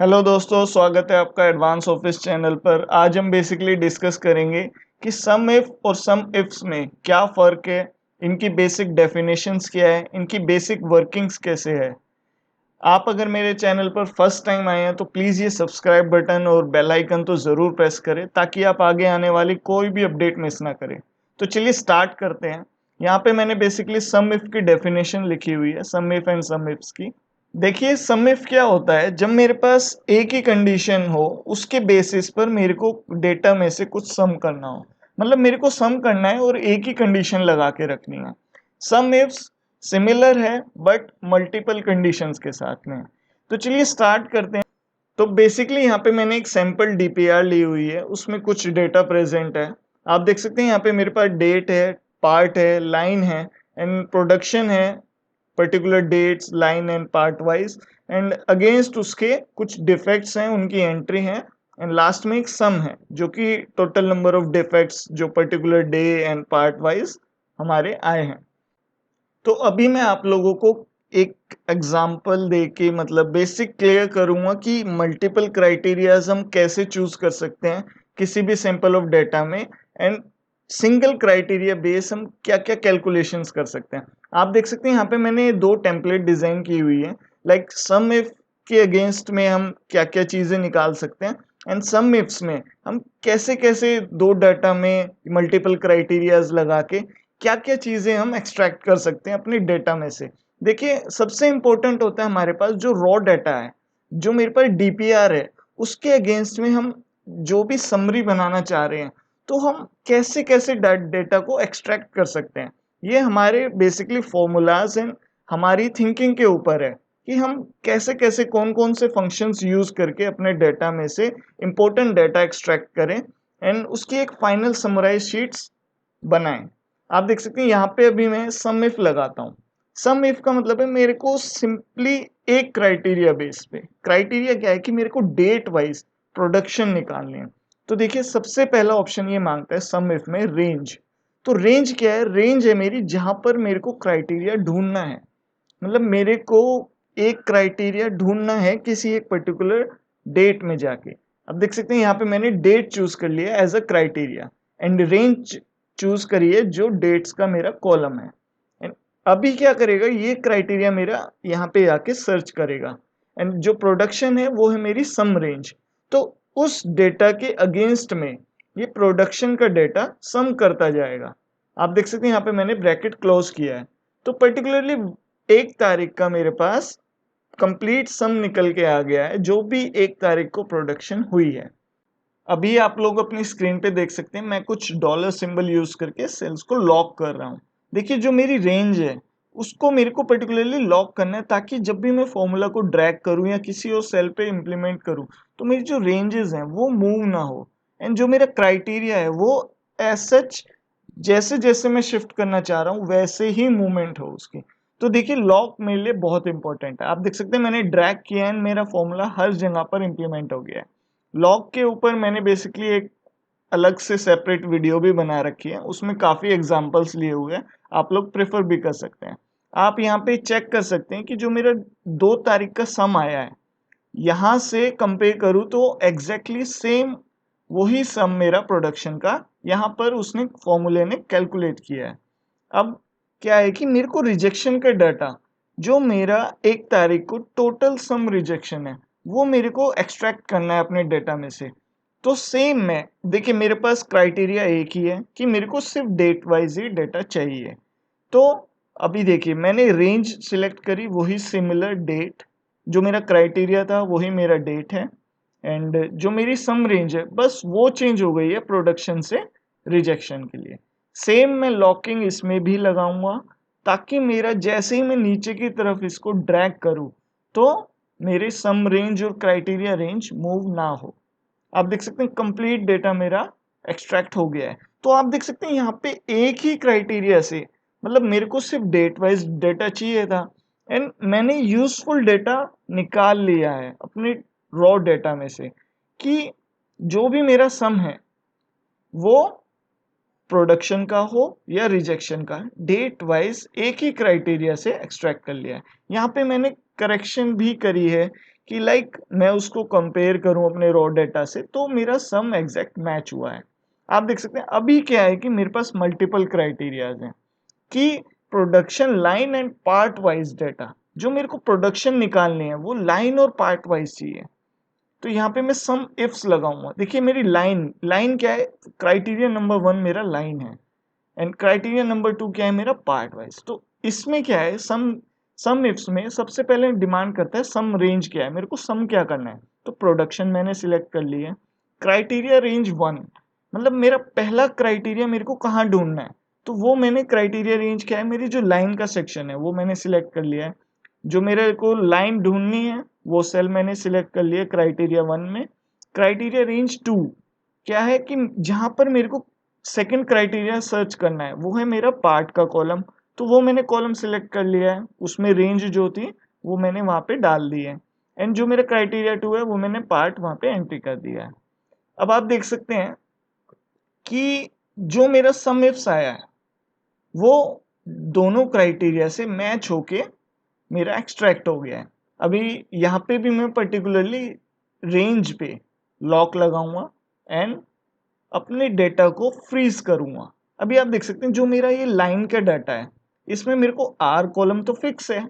Hello दोस्तों, स्वागत है आपका एडवांस ऑफिस चैनल पर। आज हम बेसिकली डिस्कस करेंगे कि सम इफ और सम इफ्स में क्या फ़र्क है, इनकी बेसिक डेफिनेशंस क्या है, इनकी बेसिक वर्किंग्स कैसे है। आप अगर मेरे चैनल पर फर्स्ट टाइम आए हैं तो प्लीज़ ये सब्सक्राइब बटन और बेल आइकन तो ज़रूर प्रेस करें ताकि आप आगे आने वाली कोई भी अपडेट मिस ना करें। तो चलिए स्टार्ट करते हैं। यहाँ पे मैंने बेसिकली सम इफ की डेफिनेशन लिखी हुई है, सम इफ एंड सम इफ्स की। देखिए सम इफ क्या होता है, जब मेरे पास एक ही कंडीशन हो उसके बेसिस पर मेरे को डेटा में से कुछ सम करना हो। मतलब मेरे को सम करना है और एक ही कंडीशन लगा के रखनी है। सम इफ्स सिमिलर है बट मल्टीपल कंडीशंस के साथ में। तो चलिए स्टार्ट करते हैं। तो बेसिकली यहाँ पे मैंने एक सैम्पल डीपीआर ली हुई है, उसमें कुछ डेटा प्रेजेंट है। आप देख सकते हैं यहाँ पे मेरे पास डेट है, पार्ट है, लाइन है एंड प्रोडक्शन है, particular dates, line and part wise. And against उसके कुछ डिफेक्ट्स हैं, उनकी एंट्री है। एंड लास्ट में एक सम है जो कि टोटल नंबर ऑफ डिफेक्ट्स जो particular day and part wise हमारे आए हैं। तो अभी मैं आप लोगों को एक एग्जांपल दे के मतलब बेसिक क्लियर करूंगा कि मल्टीपल क्राइटेरियाज हम कैसे चूज कर सकते हैं किसी भी सैंपल ऑफ डेटा में, एंड सिंगल क्राइटेरिया बेस हम क्या क्या कैलकुलेशंस कर सकते हैं। आप देख सकते हैं यहाँ पे मैंने दो टेम्पलेट डिजाइन की हुई है। लाइक सम इफ के अगेंस्ट में हम क्या क्या चीजें निकाल सकते हैं एंड सम इफ्स में हम कैसे कैसे दो डाटा में मल्टीपल क्राइटेरियाज लगा के क्या क्या चीजें हम एक्सट्रैक्ट कर सकते हैं अपने डेटा में से। देखिए सबसे इंपॉर्टेंट होता है हमारे पास जो रॉ डाटा है, जो मेरे पास डीपीआर है, उसके अगेंस्ट में हम जो भी समरी बनाना चाह रहे हैं तो हम कैसे कैसे डेटा को एक्सट्रैक्ट कर सकते हैं। ये हमारे बेसिकली फॉर्मूलाज एंड हमारी थिंकिंग के ऊपर है कि हम कैसे कैसे कौन कौन से फंक्शंस यूज करके अपने डेटा में से इंपॉर्टेंट डेटा एक्सट्रैक्ट करें एंड उसकी एक फाइनल समराइज शीट्स बनाएं। आप देख सकते हैं यहाँ पे अभी मैं सम इफ लगाता हूँ। सम इफ का मतलब है मेरे को सिंपली एक क्राइटेरिया बेस पे, क्राइटेरिया क्या है कि मेरे को डेट वाइज प्रोडक्शन निकालने हैं। तो देखिए सबसे पहला ऑप्शन ये मांगता है सम इफ में रेंज। तो रेंज क्या है? रेंज है मेरी जहां पर मेरे को क्राइटेरिया ढूंढना है। मतलब मेरे को एक क्राइटेरिया ढूंढना है किसी एक पर्टिकुलर डेट में जाके। अब देख सकते हैं यहाँ पे मैंने डेट चूज कर लिया as a criteria and range choose करिए जो डेट्स का मेरा कॉलम है। एंड अभी क्या करेगा, ये क्राइटेरिया मेरा यहाँ पे आके सर्च करेगा एंड जो प्रोडक्शन है वो है मेरी सम रेंज। तो उस डेटा के अगेंस्ट में ये प्रोडक्शन का डेटा सम करता जाएगा। आप देख सकते हैं यहाँ पे मैंने ब्रैकेट क्लोज किया है। तो पर्टिकुलरली 1 तारीख का मेरे पास कंप्लीट सम निकल के आ गया है जो भी 1 तारीख को प्रोडक्शन हुई है। अभी आप लोग अपनी स्क्रीन पे देख सकते हैं मैं कुछ डॉलर सिंबल यूज करके सेल्स को लॉक कर रहा हूँ। देखिए जो मेरी रेंज है उसको मेरे को पर्टिकुलरली लॉक करना है ताकि जब भी मैं फॉर्मूला को ड्रैग करूँ या किसी और सेल पे इंप्लीमेंट करूँ तो मेरी जो रेंजेस हैं वो मूव ना हो एंड जो मेरा क्राइटेरिया है वो एज सच जैसे जैसे मैं शिफ्ट करना चाह रहा हूँ वैसे ही मूवमेंट हो उसकी। तो देखिए लॉक मेरे लिए बहुत इंपॉर्टेंट है। आप देख सकते हैं मैंने ड्रैग किया एंड मेरा फॉर्मूला हर जगह पर इंप्लीमेंट हो गया है। लॉक के ऊपर मैंने बेसिकली एक अलग से सेपरेट वीडियो भी बना रखी है, उसमें काफ़ी एग्जांपल्स लिए हुए हैं, आप लोग प्रेफर भी कर सकते हैं। आप यहाँ पे चेक कर सकते हैं कि जो मेरा 2 तारीख का सम आया है यहाँ से कंपेयर करूँ तो एग्जैक्टली सेम वही सम मेरा प्रोडक्शन का यहाँ पर उसने फॉर्मूले ने कैलकुलेट किया है। अब क्या है कि मेरे को रिजेक्शन का डाटा जो मेरा 1 तारीख को टोटल सम रिजेक्शन है वो मेरे को एक्सट्रैक्ट करना है अपने डेटा में से। तो सेम में देखिए मेरे पास क्राइटेरिया एक ही है कि मेरे को सिर्फ डेट वाइज ही डेटा चाहिए। तो अभी देखिए मैंने रेंज सिलेक्ट करी, वही सिमिलर डेट, जो मेरा क्राइटेरिया था वही मेरा डेट है एंड जो मेरी सम रेंज है बस वो चेंज हो गई है प्रोडक्शन से रिजेक्शन के लिए। सेम मैं लॉकिंग इसमें भी लगाऊंगा ताकि मेरा जैसे ही मैं नीचे की तरफ इसको ड्रैग करूं तो मेरे सम रेंज और क्राइटेरिया रेंज मूव ना हो। आप देख सकते हैं कंप्लीट डेटा मेरा एक्सट्रैक्ट हो गया है। तो आप देख सकते हैं यहाँ पे एक ही क्राइटेरिया से मतलब मेरे को सिर्फ डेट वाइज डेटा चाहिए था एंड मैंने यूजफुल डेटा निकाल लिया है अपने रॉ डेटा में से कि जो भी मेरा सम है वो प्रोडक्शन का हो या रिजेक्शन का डेट वाइज एक ही क्राइटेरिया से एक्सट्रैक्ट कर लिया है। यहाँ पे मैंने करेक्शन भी करी है कि लाइक मैं उसको कंपेयर करूं अपने रॉ डेटा से, तो मेरा सम एग्जैक्ट मैच हुआ है। आप देख सकते हैं अभी क्या है कि मेरे पास मल्टीपल क्राइटेरियाज हैं कि production line and part wise data, जो मेरे को प्रोडक्शन निकालने हैं वो लाइन और पार्ट वाइज चाहिए। तो यहाँ पे मैं सम इफ्स लगाऊंगा। देखिए मेरी लाइन लाइन क्या है, क्राइटेरिया नंबर 1 मेरा लाइन है एंड क्राइटेरिया नंबर 2 क्या है मेरा पार्ट वाइज। तो इसमें क्या है, सम इफ्स में सबसे पहले डिमांड करता है सम रेंज क्या है, मेरे को सम क्या करना है। तो प्रोडक्शन मैंने सिलेक्ट कर लिया है। क्राइटेरिया रेंज 1 मतलब मेरा पहला क्राइटेरिया मेरे को कहाँ ढूंढना है, तो वो मैंने क्राइटेरिया रेंज क्या है, मेरी जो लाइन का सेक्शन है वो मैंने सिलेक्ट कर लिया है। जो मेरे को लाइन ढूंढनी है वो सेल मैंने सिलेक्ट कर लिया क्राइटेरिया 1 में। क्राइटेरिया रेंज 2 क्या है कि जहां पर मेरे को सेकंड क्राइटेरिया सर्च करना है वो है मेरा पार्ट का कॉलम, तो वो मैंने कॉलम सिलेक्ट कर लिया है। उसमें रेंज जो थी वो मैंने वहां पे डाल दी है एंड जो मेरा क्राइटेरिया 2 है वो मैंने पार्ट वहां पे एंट्री कर दिया है। अब आप देख सकते हैं कि जो मेरा सम इफ्स आया है वो दोनों क्राइटेरिया से मैच होके मेरा एक्सट्रैक्ट हो गया है। अभी यहाँ पे भी मैं पर्टिकुलरली रेंज पे लॉक लगाऊंगा एंड अपने डेटा को फ्रीज करूंगा। अभी आप देख सकते हैं जो मेरा ये लाइन का डाटा है इसमें मेरे को आर कॉलम तो फिक्स है,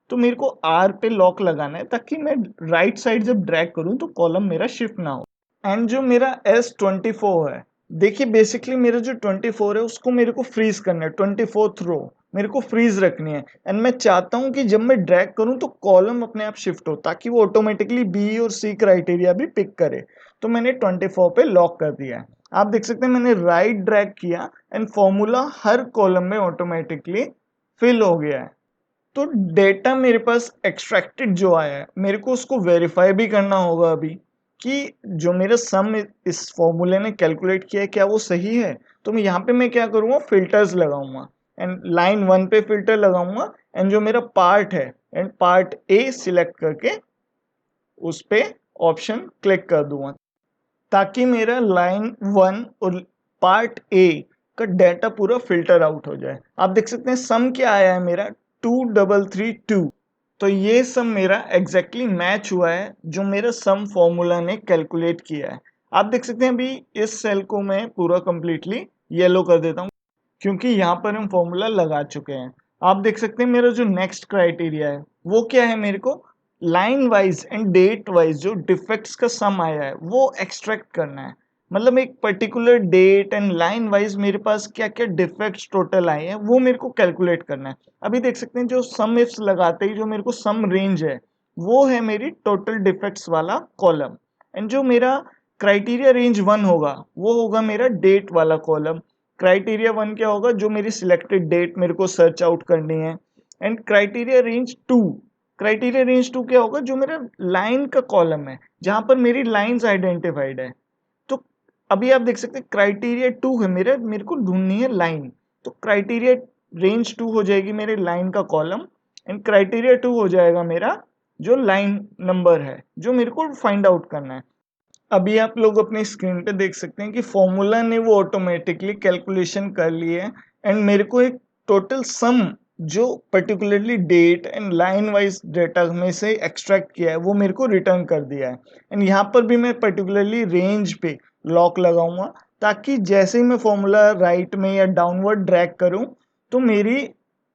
तो मेरे को आर पे लॉक लगाना है ताकि मैं राइट साइड जब ड्रैग करूं तो कॉलम मेरा शिफ्ट ना हो। एंड जो मेरा S24 है, देखिए बेसिकली मेरा जो 24 है उसको मेरे को फ्रीज करना है, 24th रो मेरे को फ्रीज रखनी है एंड मैं चाहता हूं कि जब मैं ड्रैग करूं तो कॉलम अपने आप शिफ्ट हो ताकि वो ऑटोमेटिकली बी और सी क्राइटेरिया भी पिक करे। तो मैंने 24 पे लॉक कर दिया है। आप देख सकते हैं मैंने राइट ड्रैग किया एंड फॉर्मूला हर कॉलम में ऑटोमेटिकली फिल हो गया है। तो डेटा मेरे पास एक्सट्रैक्टेड जो आया है मेरे को उसको वेरीफाई भी करना होगा अभी कि जो मेरा सम इस फॉर्मूले ने कैलकुलेट किया है क्या वो सही है। तो मैं यहाँ पे मैं क्या करूँगा, फिल्टर्स लगाऊंगा एंड लाइन 1 पे फिल्टर लगाऊंगा एंड जो मेरा पार्ट है एंड पार्ट ए सिलेक्ट करके उस पे ऑप्शन क्लिक कर दूंगा ताकि मेरा लाइन 1 और पार्ट ए का डेटा पूरा फिल्टर आउट हो जाए। आप देख सकते हैं सम क्या आया है मेरा 2332। तो ये सम मेरा एग्जैक्टली मैच हुआ है जो मेरा सम फॉर्मूला ने कैलकुलेट किया है। आप देख सकते हैं अभी इस सेल को मैं पूरा कंप्लीटली येलो कर देता हूँ क्योंकि यहाँ पर हम फॉर्मूला लगा चुके हैं। आप देख सकते हैं मेरा जो नेक्स्ट क्राइटेरिया है वो क्या है, मेरे को line wise and date wise जो डिफेक्ट्स का सम आया है वो एक्सट्रैक्ट करना है। मतलब एक particular date and line wise मेरे पास क्या क्या डिफेक्ट्स टोटल आए हैं वो मेरे को कैलकुलेट करना है। अभी देख सकते हैं जो सम इफ्स लगाते ही जो मेरे को सम रेंज है वो है मेरी टोटल डिफेक्ट्स वाला कॉलम एंड जो मेरा क्राइटेरिया रेंज 1 होगा वो होगा मेरा डेट वाला कॉलम। क्राइटेरिया 1 क्या होगा, जो मेरी सिलेक्टेड डेट मेरे को सर्च आउट करनी है and criteria range 2, criteria range 2 क्या होगा, जो मेरा लाइन का कॉलम है जहां पर मेरी लाइंस आइडेंटिफाइड है। तो अभी आप देख सकते हैं क्राइटेरिया 2 है मेरे को ढूंढनी है लाइन, तो क्राइटेरिया रेंज 2 हो जाएगी मेरे लाइन का कॉलम एंड क्राइटेरिया 2 हो जाएगा मेरा जो लाइन नंबर है जो मेरे को फाइंड आउट करना है। अभी आप लोग अपनी स्क्रीन पे देख सकते हैं कि फॉर्मूला ने वो ऑटोमेटिकली कैलकुलेशन कर लिए है एंड मेरे को एक टोटल सम जो particularly date and line wise data में से एक्सट्रैक्ट किया है वो मेरे को रिटर्न कर दिया है। एंड यहाँ पर भी मैं पर्टिकुलरली रेंज पे लॉक लगाऊंगा ताकि जैसे ही मैं फॉर्मूला राइट में या डाउनवर्ड ड्रैग करूं तो मेरी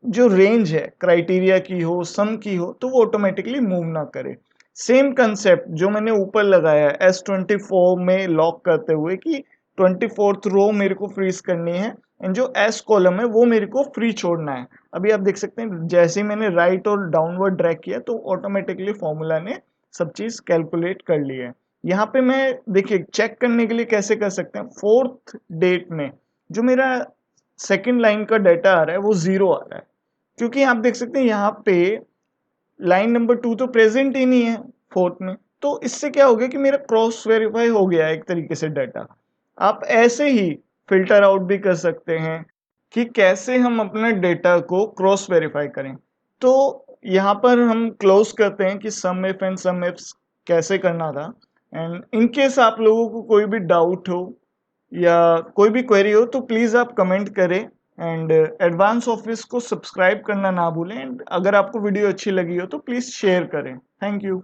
जो रेंज है क्राइटेरिया की हो सम की हो तो वो ऑटोमेटिकली मूव ना करे। सेम कंसेप्ट जो मैंने ऊपर लगाया है S24 में लॉक करते हुए कि 24th रो मेरे को फ्रीज करनी है एंड जो S कॉलम है वो मेरे को फ्री छोड़ना है। अभी आप देख सकते हैं जैसे ही मैंने राइट और डाउनवर्ड ड्रैग किया तो ऑटोमेटिकली फॉर्मूला ने सब चीज कैलकुलेट कर ली है। यहाँ पे मैं देखिए चेक करने के लिए कैसे कर सकते हैं, 4th डेट में जो मेरा सेकेंड लाइन का डाटा आ रहा है वो 0 आ रहा है क्योंकि आप देख सकते हैं यहाँ पे लाइन नंबर 2 तो प्रेजेंट ही नहीं है 4th में। तो इससे क्या हो गया कि मेरा क्रॉस वेरीफाई हो गया एक तरीके से डाटा। आप ऐसे ही फिल्टर आउट भी कर सकते हैं कि कैसे हम अपने डेटा को क्रॉस वेरीफाई करें। तो यहाँ पर हम क्लोज करते हैं कि सम इफ एंड सम इफ्स कैसे करना था एंड इन केस आप लोगों को कोई भी डाउट हो या कोई भी क्वेरी हो तो प्लीज़ आप कमेंट करें एंड एडवांस ऑफिस को सब्सक्राइब करना ना भूलें एंड अगर आपको वीडियो अच्छी लगी हो तो प्लीज़ शेयर करें। Thank you.